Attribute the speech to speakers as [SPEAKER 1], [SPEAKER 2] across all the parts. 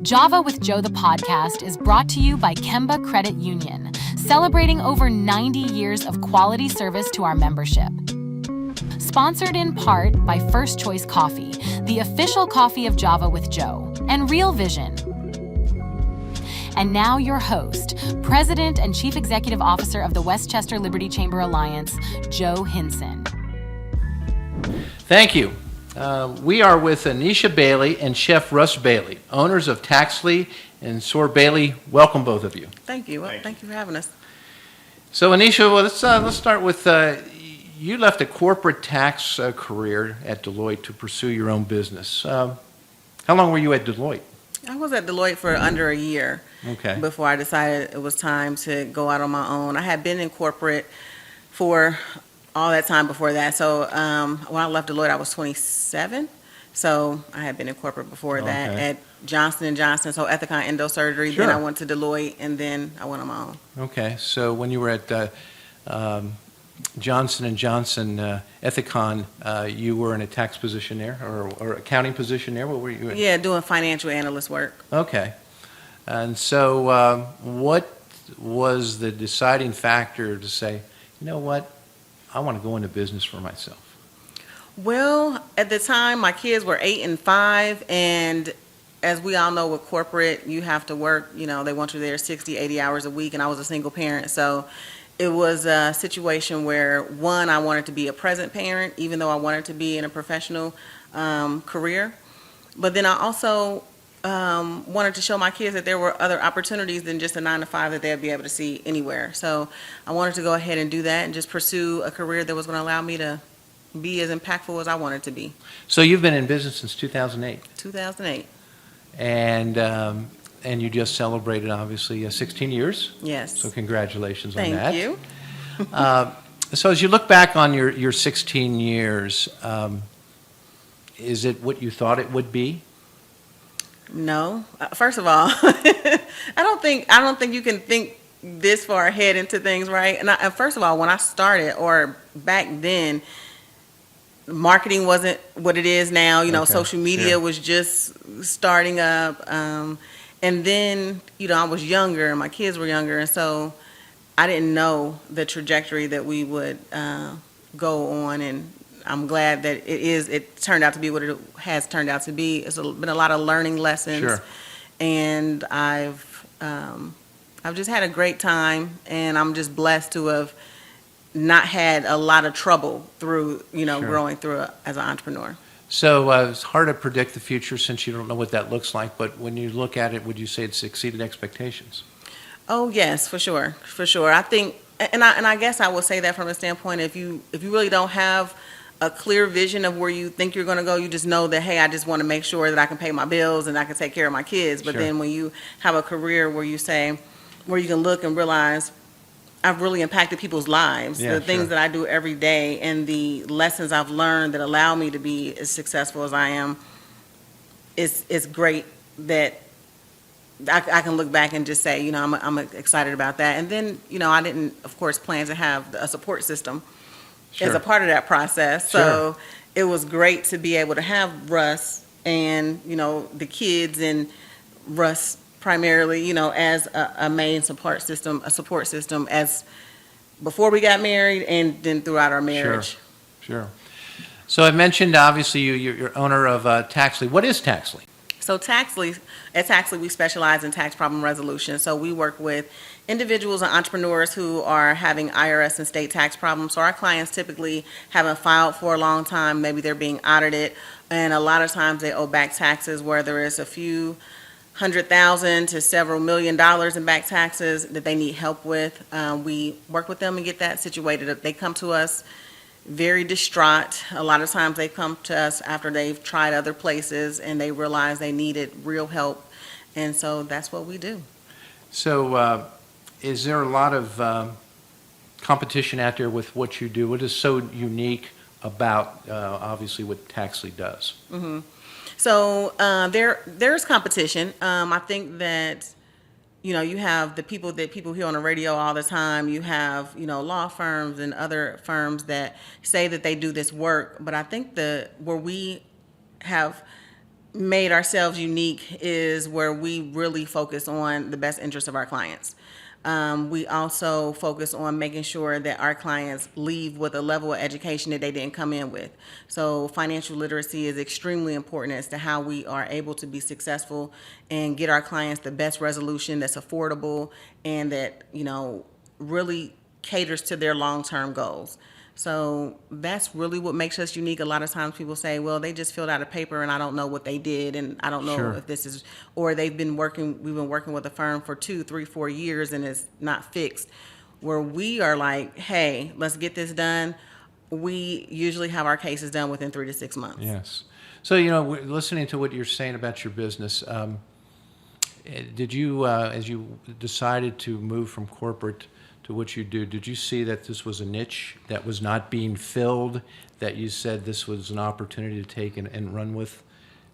[SPEAKER 1] Java with Joe, the podcast, is brought to you by Kemba Credit Union, celebrating over 90 years of quality service to our membership. Sponsored in part by First Choice Coffee, the official coffee of Java with Joe, and Real Vision. And now your host, President and Chief Executive Officer of the Westchester Liberty Chamber Alliance, Joe Hinson.
[SPEAKER 2] Thank you. We are with Anisha Bailey and Chef Russ Bailey, owners of Taxley and Soar Bailey. Welcome, both of you.
[SPEAKER 3] Thank you. Thank you for having us.
[SPEAKER 2] So, Anisha, let's start with you left a corporate tax career at Deloitte to pursue your own business. How long were you at Deloitte?
[SPEAKER 3] I was at Deloitte for under a year before I decided it was time to go out on my own. I had been in corporate for all that time before that. So when I left Deloitte, I was 27. So I had been in corporate before that at Johnson & Johnson, so Ethicon Endosurgery.
[SPEAKER 2] Sure.
[SPEAKER 3] Then I went to Deloitte, and then I went on my own.
[SPEAKER 2] Okay. So when you were at Johnson & Johnson Ethicon, you were in a tax position there or accounting position there? What were you in?
[SPEAKER 3] Yeah, doing financial analyst work.
[SPEAKER 2] Okay. And so what was the deciding factor to say, you know what, I want to go into business for myself?
[SPEAKER 3] Well, at the time, my kids were 8 and 5, and as we all know with corporate, you have to work, they want you there 60, 80 hours a week, and I was a single parent, so it was a situation where, one, I wanted to be a present parent, even though I wanted to be in a professional career, but then I also wanted to show my kids that there were other opportunities than just a 9-to-5 that they'd be able to see anywhere. So I wanted to go ahead and do that and just pursue a career that was going to allow me to be as impactful as I wanted to be.
[SPEAKER 2] So you've been in business since 2008.
[SPEAKER 3] 2008.
[SPEAKER 2] And you just celebrated, obviously, 16 years.
[SPEAKER 3] Yes.
[SPEAKER 2] So congratulations on that.
[SPEAKER 3] Thank you.
[SPEAKER 2] So as you look back on your 16 years, is it what you thought it would be?
[SPEAKER 3] No. First of all, I don't think you can think this far ahead into things, right? And first of all, when I started, or back then, marketing wasn't what it is now. Social media was just starting up. And then, I was younger and my kids were younger. And so I didn't know the trajectory that we would go on. And I'm glad that it turned out to be what it has turned out to be. It's been a lot of learning lessons.
[SPEAKER 2] Sure.
[SPEAKER 3] And I've just had a great time, and I'm just blessed to have not had a lot of trouble through,
[SPEAKER 2] Sure.
[SPEAKER 3] growing through as an entrepreneur.
[SPEAKER 2] So it's hard to predict the future since you don't know what that looks like, but when you look at it, would you say it's exceeded expectations?
[SPEAKER 3] Oh, yes, for sure. I think, and I guess I would say that from a standpoint, if you really don't have a clear vision of where you think you're going to go, you just know that, hey, I just want to make sure that I can pay my bills and I can take care of my kids. But
[SPEAKER 2] Sure.
[SPEAKER 3] then when you have a career where you can look and realize, I've really impacted people's lives,
[SPEAKER 2] Yeah,
[SPEAKER 3] the things
[SPEAKER 2] sure.
[SPEAKER 3] that I do every day and the lessons I've learned that allow me to be as successful as I am, it's great that I can look back and just say, I'm excited about that. And then, I didn't, of course, plan to have a support system as a part of that process. So it was great to be able to have Russ and, the kids and Russ primarily, as a main support system as before we got married and then throughout our marriage.
[SPEAKER 2] Sure. So I mentioned, obviously, you're owner of Taxley. What is Taxley?
[SPEAKER 3] So at Taxley, we specialize in tax problem resolution. So we work with individuals and entrepreneurs who are having IRS and state tax problems. So our clients typically haven't filed for a long time. Maybe they're being audited, and a lot of times they owe back taxes where there is a few $100,000 to several $1 million in back taxes that they need help with. We work with them and get that situated. They come to us very distraught. A lot of times they come to us after they've tried other places and they realize they needed real help. And so that's what we do.
[SPEAKER 2] So is there a lot of competition out there with what you do? What is so unique about, obviously, what Taxley does?
[SPEAKER 3] Mm-hmm. So there's competition. I think that, you have the people hear on the radio all the time. You have, law firms and other firms that say that they do this work. But I think where we have made ourselves unique is where we really focus on the best interest of our clients. We also focus on making sure that our clients leave with a level of education that they didn't come in with. So financial literacy is extremely important as to how we are able to be successful and get our clients the best resolution that's affordable and that, really caters to their long-term goals. So that's really what makes us unique. A lot of times people say, well, they just filled out a paper and I don't know what they did and I don't know
[SPEAKER 2] Sure.
[SPEAKER 3] if this is, or we've been working with a firm for 2, 3, 4 years and it's not fixed. Where we are like, hey, let's get this done. We usually have our cases done within 3 to 6 months.
[SPEAKER 2] Yes. So, listening to what you're saying about your business, did you, as you decided to move from corporate to what you do, did you see that this was a niche that was not being filled, that you said this was an opportunity to take and run with?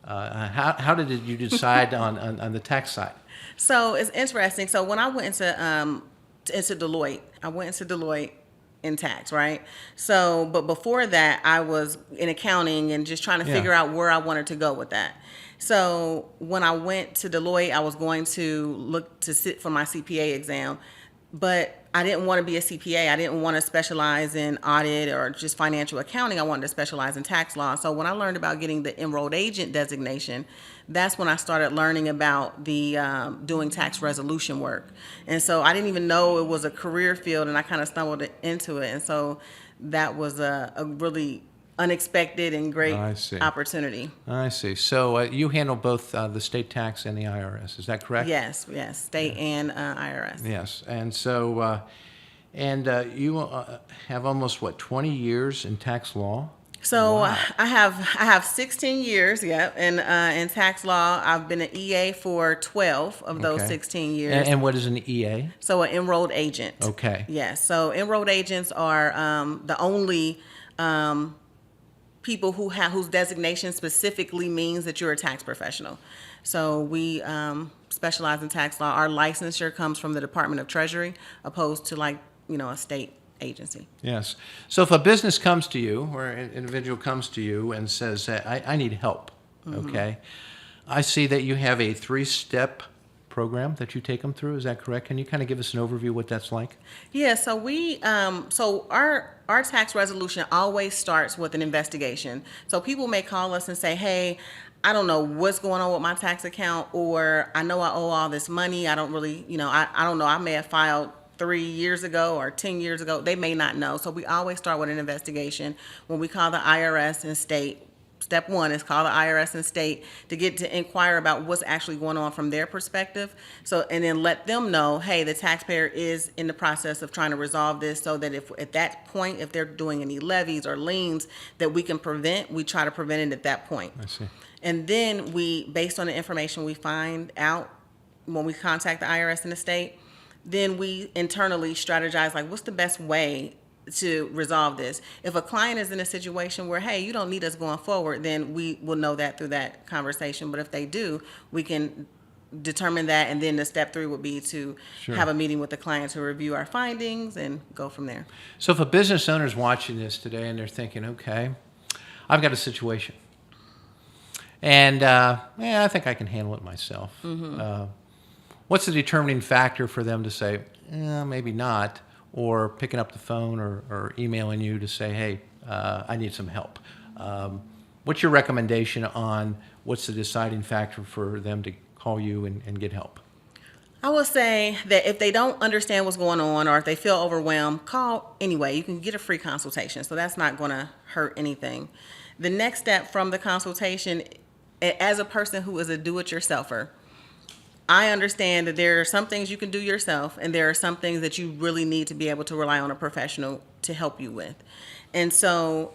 [SPEAKER 2] How did you decide on the tax side?
[SPEAKER 3] So it's interesting. So when I went into Deloitte in tax, right? So, but before that, I was in accounting and just trying to figure out where I wanted to go with that. So when I went to Deloitte, I was going to look to sit for my CPA exam, but I didn't want to be a CPA. I didn't want to specialize in audit or just financial accounting. I wanted to specialize in tax law. So when I learned about getting the enrolled agent designation, that's when I started learning about the doing tax resolution work. And so I didn't even know it was a career field, and I kind of stumbled into it. And so that was a really unexpected and great opportunity.
[SPEAKER 2] I see. So you handle both the state tax and the IRS, is that correct?
[SPEAKER 3] Yes, state and IRS.
[SPEAKER 2] Yes, and so, you have almost, 20 years in tax law?
[SPEAKER 3] So
[SPEAKER 2] Wow.
[SPEAKER 3] I have 16 years, in tax law. I've been an EA for 12 of those
[SPEAKER 2] Okay.
[SPEAKER 3] 16 years.
[SPEAKER 2] And what is an EA?
[SPEAKER 3] So an enrolled agent.
[SPEAKER 2] Okay.
[SPEAKER 3] Yes. So enrolled agents are the only people whose designation specifically means that you're a tax professional. So we specialize in tax law. Our licensure comes from the Department of Treasury, opposed to a state agency.
[SPEAKER 2] Yes. So if a business comes to you, or an individual comes to you and says, I need help, okay? I see that you have a 3-step program that you take them through. Is that correct? Can you kind of give us an overview of what that's like?
[SPEAKER 3] Yeah, so our tax resolution always starts with an investigation. So people may call us and say, hey, I don't know what's going on with my tax account, or I know I owe all this money. I don't really, I don't know. I may have filed 3 years ago or 10 years ago. They may not know. So we always start with an investigation. When we call the IRS and state, step one is call the IRS and state to inquire about what's actually going on from their perspective. So, and then let them know, hey, the taxpayer is in the process of trying to resolve this, so that if at that point, if they're doing any levies or liens that we can prevent, we try to prevent it at that point.
[SPEAKER 2] I see.
[SPEAKER 3] And then we, based on the information we find out when we contact the IRS and the state, then we internally strategize, like, what's the best way to resolve this? If a client is in a situation where, hey, you don't need us going forward, then we will know that through that conversation. But if they do, we can determine that, and then the step 3 would be to have a meeting with the client to review our findings and go from there.
[SPEAKER 2] So if a business owner is watching this today and they're thinking, okay, I've got a situation, and I think I can handle it myself. What's the determining factor for them to say, maybe not, or picking up the phone or emailing you to say, hey, I need some help? What's your recommendation on what's the deciding factor for them to call you and get help?
[SPEAKER 3] I would say that if they don't understand what's going on, or if they feel overwhelmed, call anyway. You can get a free consultation, so that's not going to hurt anything. The next step from the consultation, as a person who is a do-it-yourselfer, I understand that there are some things you can do yourself, and there are some things that you really need to be able to rely on a professional to help you with. And so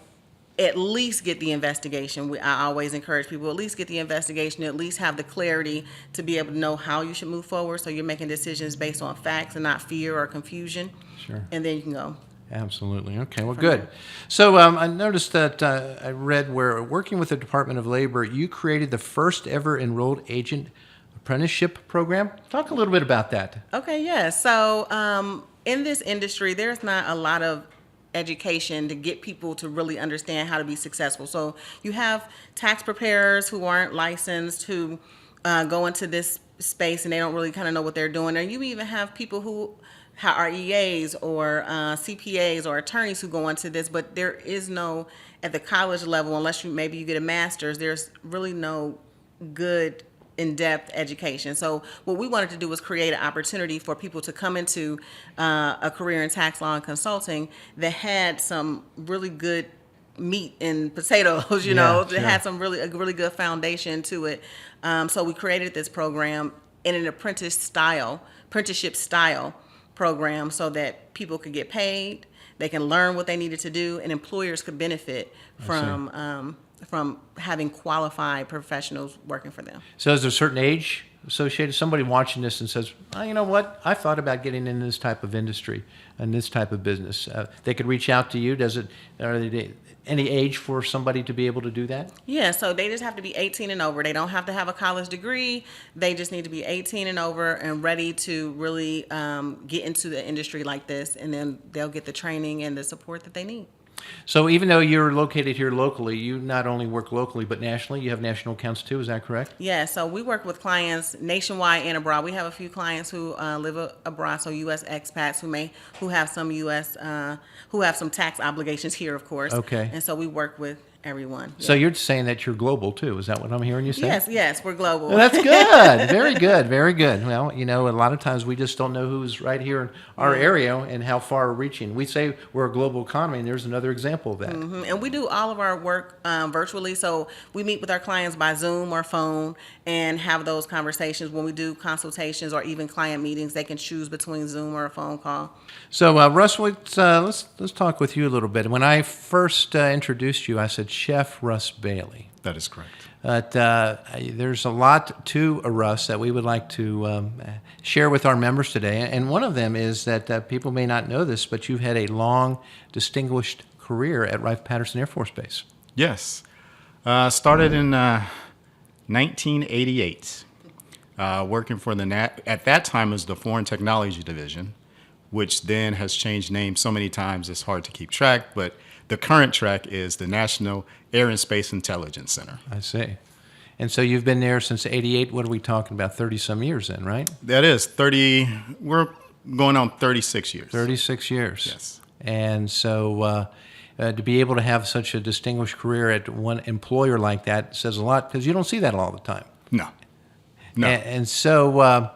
[SPEAKER 3] at least get the investigation. I always encourage people, at least get the investigation, at least have the clarity to be able to know how you should move forward, so you're making decisions based on facts and not fear or confusion.
[SPEAKER 2] Sure.
[SPEAKER 3] And then you can go.
[SPEAKER 2] Absolutely. Okay, well, good. So I noticed that I read where, working with the Department of Labor, you created the first ever enrolled agent apprenticeship program. Talk a little bit about that.
[SPEAKER 3] Okay, yeah. So in this industry, there's not a lot of education to get people to really understand how to be successful. So you have tax preparers who aren't licensed who go into this space and they don't really kind of know what they're doing. Or you even have people who are EAs or CPAs or attorneys who go into this, but there is no, at the college level, unless you get a master's, there's really no good in-depth education. So what we wanted to do was create an opportunity for people to come into a career in tax law and consulting that had some really good meat and potatoes, you know, that had some a really good foundation to it. So we created this program in an apprenticeship style program so that people could get paid, they can learn what they needed to do, and employers could benefit from having qualified professionals working for them.
[SPEAKER 2] So is there a certain age associated? Somebody watching this and says, oh, you know what, I thought about getting in this type of industry and this type of business. They could reach out to you. Are they any age for somebody to be able to do that?
[SPEAKER 3] Yeah, so they just have to be 18 and over. They don't have to have a college degree. They just need to be 18 and over and ready to really get into the industry like this, and then they'll get the training and the support that they need.
[SPEAKER 2] So even though you're located here locally, you not only work locally but nationally. You have national accounts too, is that correct?
[SPEAKER 3] Yeah, so we work with clients nationwide and abroad. We have a few clients who live abroad, so U.S. expats who have some U.S. Who have some tax obligations here, of course.
[SPEAKER 2] Okay.
[SPEAKER 3] And so we work with everyone.
[SPEAKER 2] So you're saying that you're global too, is that what I'm hearing you say?
[SPEAKER 3] Yes, we're global.
[SPEAKER 2] Well, that's good. Very good, very good. Well, you know, a lot of times we just don't know who's right here in our area and how far we're reaching. We say we're a global economy, and there's another example of that.
[SPEAKER 3] Mm-hmm. And we do all of our work virtually, so we meet with our clients by Zoom or phone and have those conversations. When we do consultations or even client meetings, they can choose between Zoom or a phone call.
[SPEAKER 2] So, Russ, let's talk with you a little bit. When I first introduced you, I said Chef Russ Bailey.
[SPEAKER 4] That is correct.
[SPEAKER 2] But there's a lot to Russ that we would like to share with our members today. And one of them is that people may not know this, but you've had a long, distinguished career at Wright-Patterson Air Force Base.
[SPEAKER 4] Yes. Started in 1988, working for at that time it was the Foreign Technology Division, which then has changed names so many times it's hard to keep track, but the current track is the National Air and Space Intelligence Center.
[SPEAKER 2] I see. And so you've been there since '88. What are we talking about? 30-some years then, right?
[SPEAKER 4] That is 30. We're going on 36 years.
[SPEAKER 2] 36 years.
[SPEAKER 4] Yes.
[SPEAKER 2] And so to be able to have such a distinguished career at one employer like that says a lot, because you don't see that all the time.
[SPEAKER 4] No.
[SPEAKER 2] And so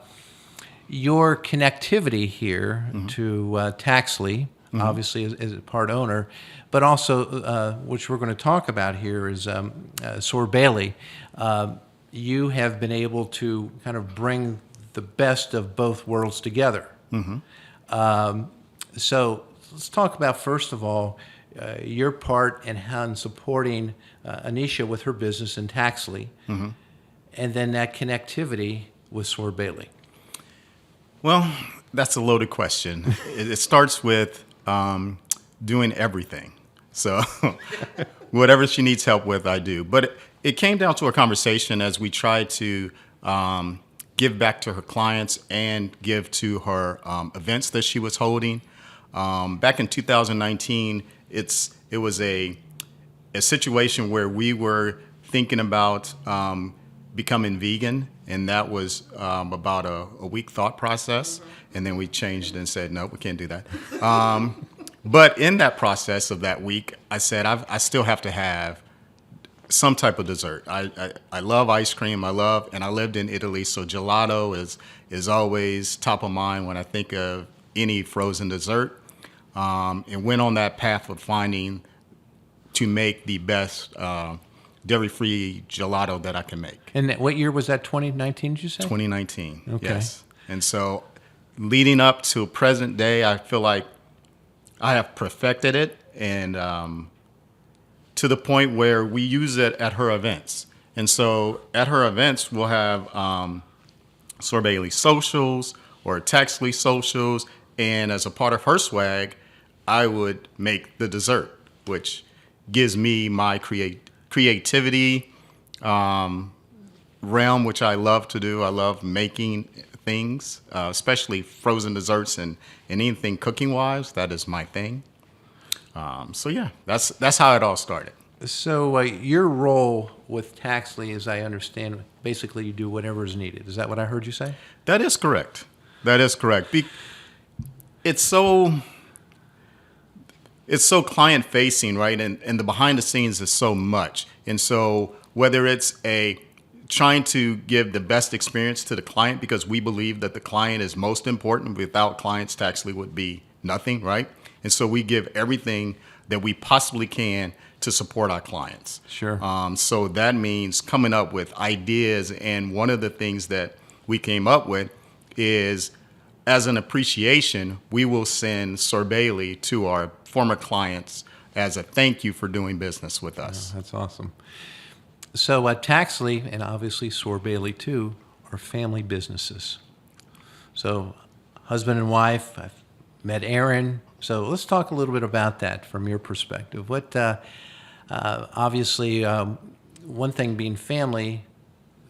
[SPEAKER 2] your connectivity here to Taxley, obviously as a part owner, but also, which we're going to talk about here, is Sor Bailey. You have been able to kind of bring the best of both worlds together. So let's talk about, first of all, your part in supporting Anisha with her business in Taxley, and then that connectivity with Sor Bailey.
[SPEAKER 4] Well, that's a loaded question. It starts with doing everything. So whatever she needs help with, I do. But it came down to a conversation as we tried to give back to her clients and give to her events that she was holding. Back in 2019, it was a situation where we were thinking about becoming vegan, and that was about a week thought process. And then we changed and said, no, we can't do that. But in that process of that week, I said, I still have to have some type of dessert. I love ice cream. And I lived in Italy, so gelato is always top of mind when I think of any frozen dessert. And went on that path of finding to make the best dairy-free gelato that I can make.
[SPEAKER 2] And what year was that, 2019, did you say?
[SPEAKER 4] 2019,
[SPEAKER 2] Okay.
[SPEAKER 4] Yes. And so leading up to present day, I feel like I have perfected it, and to the point where we use it at her events. And so at her events, we'll have Sor Bailey socials or Taxley socials, and as a part of her swag, I would make the dessert, which gives me my creativity realm, which I love to do. I love making things, especially frozen desserts and anything cooking-wise. That is my thing. So yeah, that's how it all started.
[SPEAKER 2] So your role with Taxley, as I understand, basically you do whatever is needed. Is that what I heard you say?
[SPEAKER 4] That is correct. That is correct. It's so client facing, right? And the behind the scenes is so much. And so whether it's trying to give the best experience to the client, because we believe that the client is most important. Without clients, Taxley would be nothing, right? And so we give everything that we possibly can to support our clients.
[SPEAKER 2] Sure.
[SPEAKER 4] So that means coming up with ideas. And one of the things that we came up with is, as an appreciation, we will send Sir Bailey to our former clients as a thank you for doing business with us.
[SPEAKER 2] Oh, that's awesome. So Taxley, and obviously Sor Bailey too, are family businesses. So husband and wife, I've met Aaron. So let's talk a little bit about that from your perspective. What, obviously, one thing being family,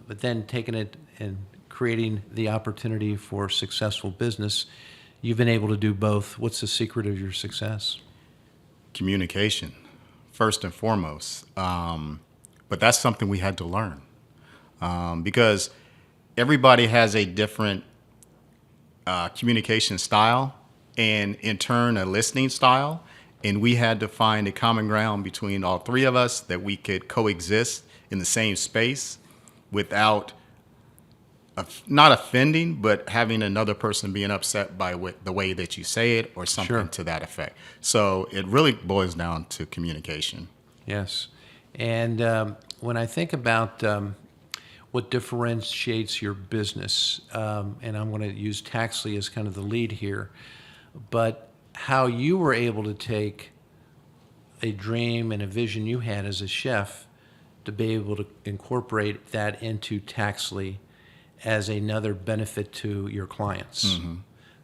[SPEAKER 2] but then taking it and creating the opportunity for successful business, you've been able to do both. What's the secret of your success?
[SPEAKER 4] Communication, first and foremost. But that's something we had to learn because everybody has a different communication style and, in turn, a listening style. And we had to find a common ground between all three of us that we could coexist in the same space without not offending, but having another person being upset by the way that you say it or something
[SPEAKER 2] Sure.
[SPEAKER 4] to that effect. So it really boils down to communication.
[SPEAKER 2] Yes. And when I think about what differentiates your business, and I'm going to use Taxley as kind of the lead here, but how you were able to take a dream and a vision you had as a chef to be able to incorporate that into Taxley as another benefit to your clients. Mm-hmm.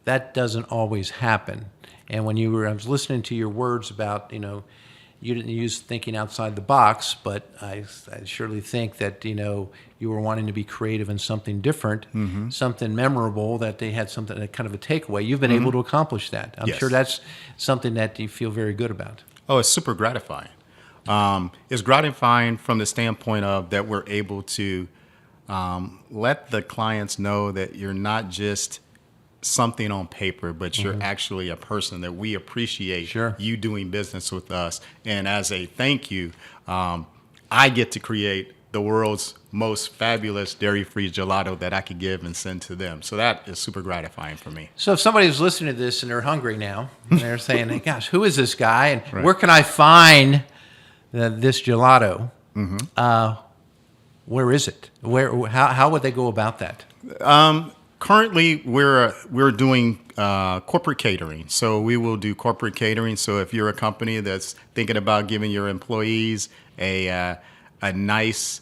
[SPEAKER 2] That doesn't always happen. And when I was listening to your words about, you didn't use thinking outside the box, but I surely think that, you were wanting to be creative in something different, mm-hmm. something memorable, that they had something, kind of a takeaway. You've been mm-hmm. able to accomplish that. I'm
[SPEAKER 4] Yes.
[SPEAKER 2] sure that's something that you feel very good about.
[SPEAKER 4] Oh, it's super gratifying. It's gratifying from the standpoint of that we're able to let the clients know that you're not just something on paper, but you're mm-hmm. actually a person, that we appreciate
[SPEAKER 2] Sure.
[SPEAKER 4] you doing business with us. And as a thank you, I get to create the world's most fabulous dairy-free gelato that I could give and send to them. So that is super gratifying for me.
[SPEAKER 2] So if somebody's listening to this and they're hungry now, and they're saying, hey, gosh, who is this guy? And
[SPEAKER 4] Right.
[SPEAKER 2] where can I find this gelato? Mm-hmm. Where is it? How would they go about that?
[SPEAKER 4] Currently, we're doing corporate catering. So we will do corporate catering. So if you're a company that's thinking about giving your employees a nice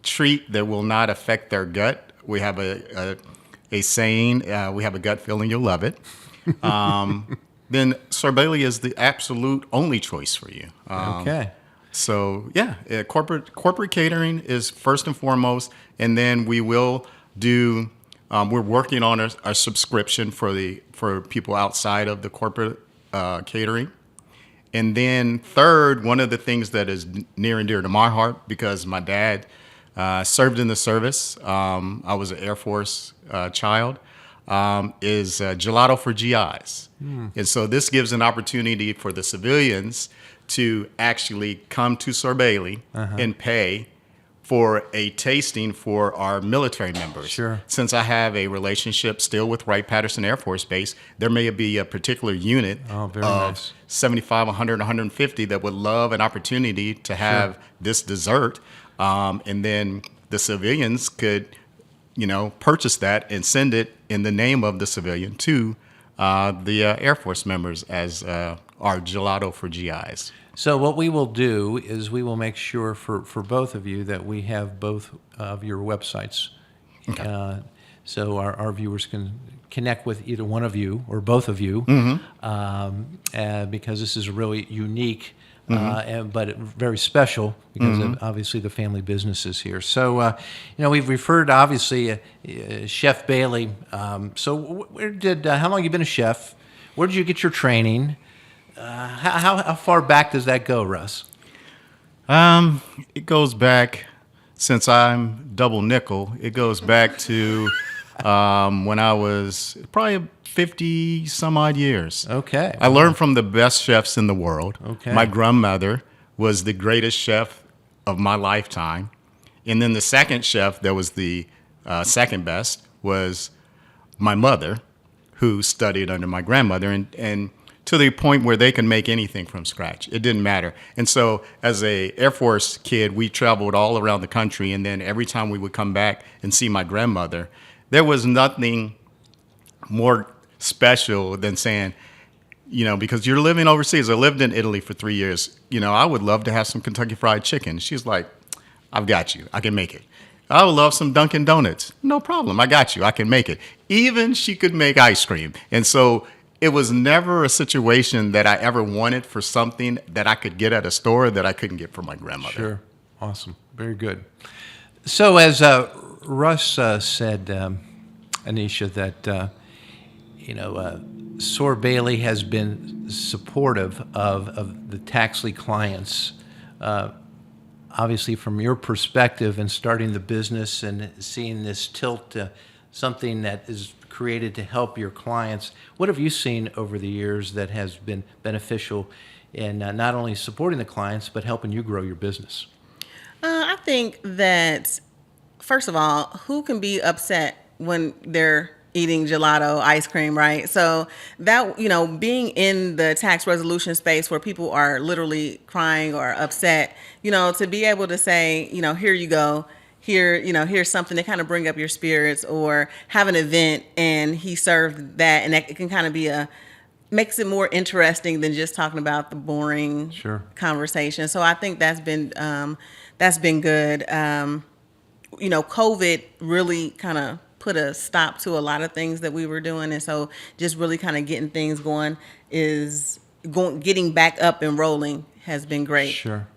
[SPEAKER 4] treat that will not affect their gut, we have a saying, we have a gut feeling you'll love it. Then Sir Bailey is the absolute only choice for you.
[SPEAKER 2] Okay.
[SPEAKER 4] So yeah, corporate catering is first and foremost, and then we will do. We're working on a subscription for people outside of the corporate catering, and then third, one of the things that is near and dear to my heart, because my dad served in the service. I was an Air Force child. Is gelato for GIs, and so this gives an opportunity for the civilians to actually come to Sir Bailey uh-huh. and pay for a tasting for our military members.
[SPEAKER 2] Sure.
[SPEAKER 4] Since I have a relationship still with Wright-Patterson Air Force Base, there may be a particular unit of
[SPEAKER 2] nice.
[SPEAKER 4] 75, 100, 150 that would love an opportunity to have sure. this dessert, and then the civilians could, purchase that and send it in the name of the civilian to the Air Force members as our gelato for GIs.
[SPEAKER 2] So what we will do is we will make sure for both of you that we have both of your websites. Okay. So our viewers can connect with either one of you or both of you, mm-hmm. Because this is really unique, mm-hmm. But very special because mm-hmm. of obviously the family businesses here. So, we've referred obviously Chef Bailey. So how long have you been a chef? Where did you get your training? How far back does that go, Russ?
[SPEAKER 4] It goes back, since I'm double nickel, it goes back to when I was probably 50 some odd years.
[SPEAKER 2] Okay.
[SPEAKER 4] I learned from the best chefs in the world.
[SPEAKER 2] Okay.
[SPEAKER 4] My grandmother was the greatest chef of my lifetime. And then the second chef that was the second best was my mother, who studied under my grandmother, and to the point where they can make anything from scratch. It didn't matter. And so as a Air Force kid, we traveled all around the country, and then every time we would come back and see my grandmother, there was nothing more special than saying, because you're living overseas. I lived in Italy for 3 years. I would love to have some Kentucky Fried Chicken. She's like, I've got you. I can make it. I would love some Dunkin' Donuts. No problem. I got you. I can make it. Even she could make ice cream. And so it was never a situation that I ever wanted for something that I could get at a store that I couldn't get from my grandmother.
[SPEAKER 2] Sure. Awesome. Very good. So as Russ said, Anisha, that, Sore Bailey has been supportive of the Taxley clients. Obviously, from your perspective and starting the business and seeing this tilt to something that is created to help your clients, what have you seen over the years that has been beneficial in not only supporting the clients, but helping you grow your business?
[SPEAKER 3] I think that, first of all, who can be upset when they're eating gelato ice cream, right? So that, being in the tax resolution space where people are literally crying or upset, to be able to say, here you go, here, here's something to kind of bring up your spirits, or have an event and he served that, and that it can kind of be makes it more interesting than just talking about the boring conversation. So I think that's been good. COVID really kind of put a stop to a lot of things that we were doing, and so just really kind of getting things getting back up and rolling has been great.
[SPEAKER 2] Sure.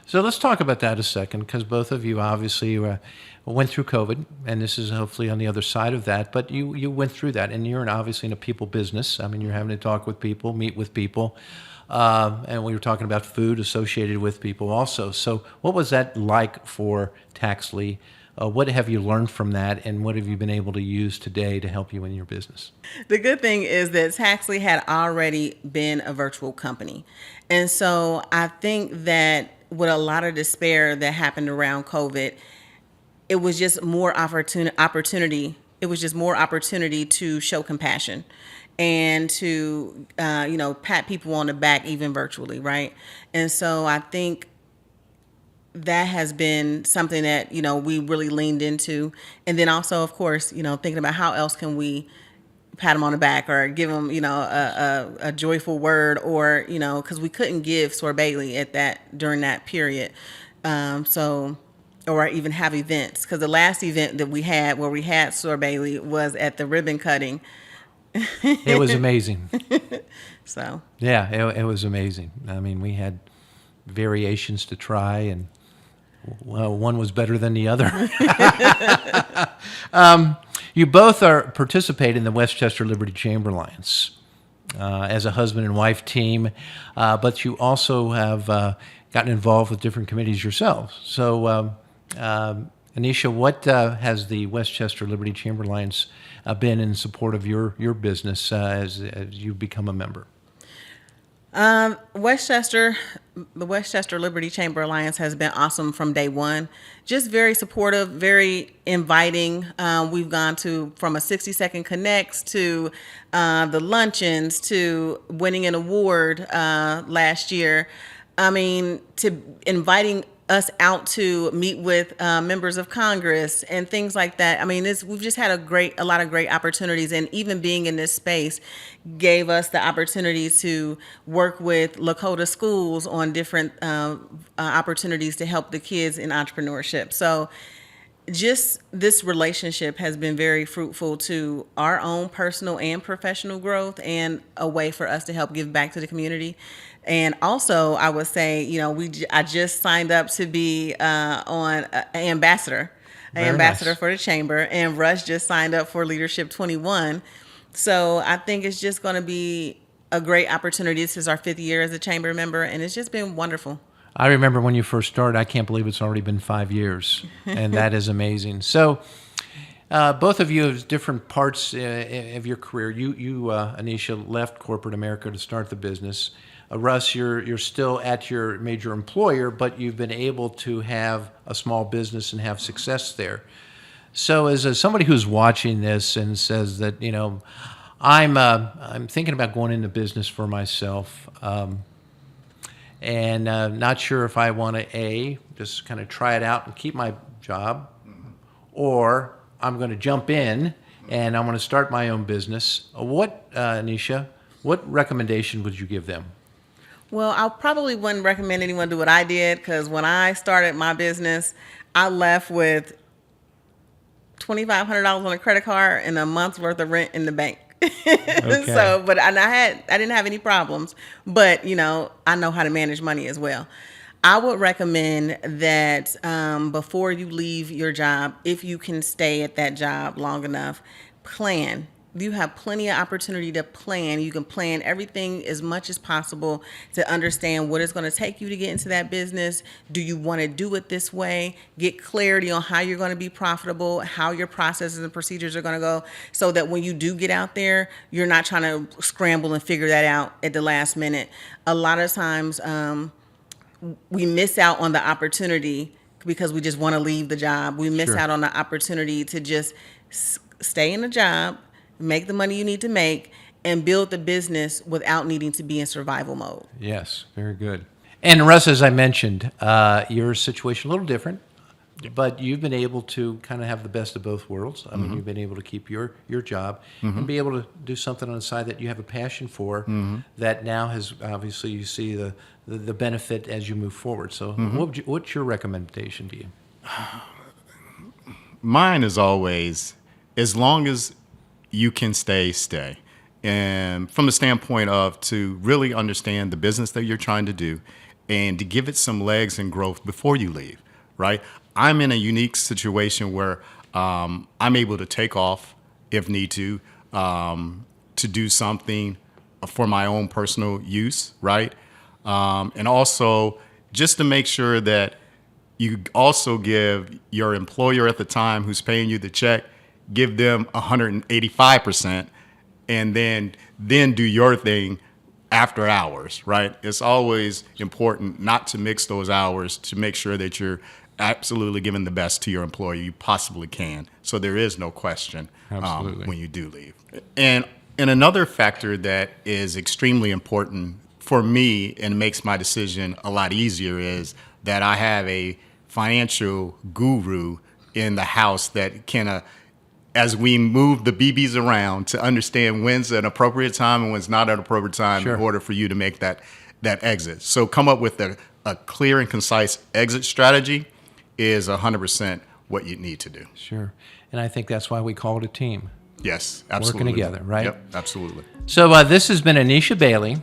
[SPEAKER 2] So let's talk about that a second, because both of you obviously went through COVID, and this is hopefully on the other side of that, but you went through that, and you're obviously in a people business. I mean, you're having to talk with people, meet with people, and we were talking about food associated with people also. So what was that like for Taxley? What have you learned from that, and what have you been able to use today to help you in your business?
[SPEAKER 3] The good thing is that Taxley had already been a virtual company. And so I think that with a lot of despair that happened around COVID, it was just more opportunity. It was just more opportunity to show compassion and to, pat people on the back, even virtually, right? And so I think that has been something that, we really leaned into. And then also, of course, thinking about how else can we pat them on the back or give them, a joyful word, or, because we couldn't give Sore Bailey during that period. Or even have events, because the last event that we had where we had Sore Bailey was at the ribbon cutting.
[SPEAKER 2] It was amazing.
[SPEAKER 3] So.
[SPEAKER 2] Yeah, it was amazing. I mean, we had variations to try, and one was better than the other. You both participate in the Westchester Liberty Chamber Alliance as a husband and wife team, but you also have gotten involved with different committees yourselves. So, Anisha, what has the Westchester Liberty Chamber Alliance been in support of your business as you become a member?
[SPEAKER 3] The Westchester Liberty Chamber Alliance has been awesome from day one. Just very supportive, very inviting. We've gone from a 60-second connects to the luncheons to winning an award last year. I mean, to inviting us out to meet with members of Congress and things like that. I mean, we've just had a lot of great opportunities, and even being in this space gave us the opportunity to work with Lakota schools on different opportunities to help the kids in entrepreneurship. So just this relationship has been very fruitful to our own personal and professional growth, and a way for us to help give back to the community. And also, I would say, I just signed up to be on ambassador for the chamber, and Russ just signed up for Leadership 21. So I think it's just going to be a great opportunity. This is our 5th year as a chamber member, and it's just been wonderful.
[SPEAKER 2] I remember when you first started, I can't believe it's already been 5 years, and that is amazing. So both of you have different parts of your career. You Anisha, left corporate America to start the business. Russ, you're still at your major employer, but you've been able to have a small business and have success there. So as somebody who's watching this and says that, you know, I'm thinking about going into business for myself, and not sure if I want to just kind of try it out and keep my job, or I'm going to jump in and I'm going to start my own business. Anisha, what recommendation would you give them?
[SPEAKER 3] Well, I probably wouldn't recommend anyone do what I did, because when I started my business, I left with $2,500 on a credit card and a month's worth of rent in the bank.
[SPEAKER 2] Okay.
[SPEAKER 3] So, but I didn't have any problems, but you know, I know how to manage money as well. I would recommend that before you leave your job, if you can stay at that job long enough, plan. You have plenty of opportunity to plan. You can plan everything as much as possible to understand what it's going to take you to get into that business. Do you want to do it this way? Get clarity on how you're going to be profitable, how your processes and procedures are going to go, so that when you do get out there, you're not trying to scramble and figure that out at the last minute. A lot of times we miss out on the opportunity because we just want to leave the job. We miss
[SPEAKER 2] Sure.
[SPEAKER 3] out on the opportunity to just stay in the job, make the money you need to make, and build the business without needing to be in survival mode.
[SPEAKER 2] Yes, very good. And Russ, as I mentioned, your situation a little different, but you've been able to kind of have the best of both worlds. I mean, you've been able to keep your job and be able to do something on the side that you have a passion for, that now has, obviously, you see the benefit as you move forward. So what's your recommendation to you?
[SPEAKER 4] Mine is always, as long as you can stay. And from the standpoint of to really understand the business that you're trying to do and to give it some legs and growth before you leave, right? I'm in a unique situation where I'm able to take off if need to do something for my own personal use, right? And also just to make sure that you also give your employer at the time who's paying you the check, give them 185%, and then do your thing after hours, right? It's always important not to mix those hours, to make sure that you're absolutely giving the best to your employer you possibly can. So there is no question when you do leave. And another factor that is extremely important for me and makes my decision a lot easier is that I have a financial guru in the house that can as we move the BBs around, to understand when's an appropriate time and when's not an appropriate time in order for you to make that exit. So come up with a clear and concise exit strategy is 100% what you need to do.
[SPEAKER 2] Sure. And I think that's why we call it a team.
[SPEAKER 4] Yes, absolutely.
[SPEAKER 2] Working together, right?
[SPEAKER 4] Yep, absolutely.
[SPEAKER 2] So this has been Anisha Bailey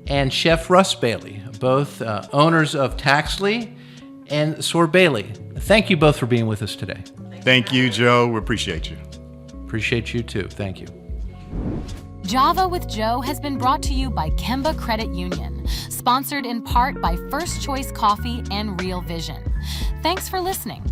[SPEAKER 2] and Chef Russ Bailey, both owners of Taxley and Soar Bailey. Thank you both for being with us today.
[SPEAKER 4] Thank you, Joe. We appreciate you.
[SPEAKER 2] Appreciate you too. Thank you.
[SPEAKER 1] Java with Joe has been brought to you by Kemba Credit Union, sponsored in part by First Choice Coffee and Real Vision. Thanks for listening.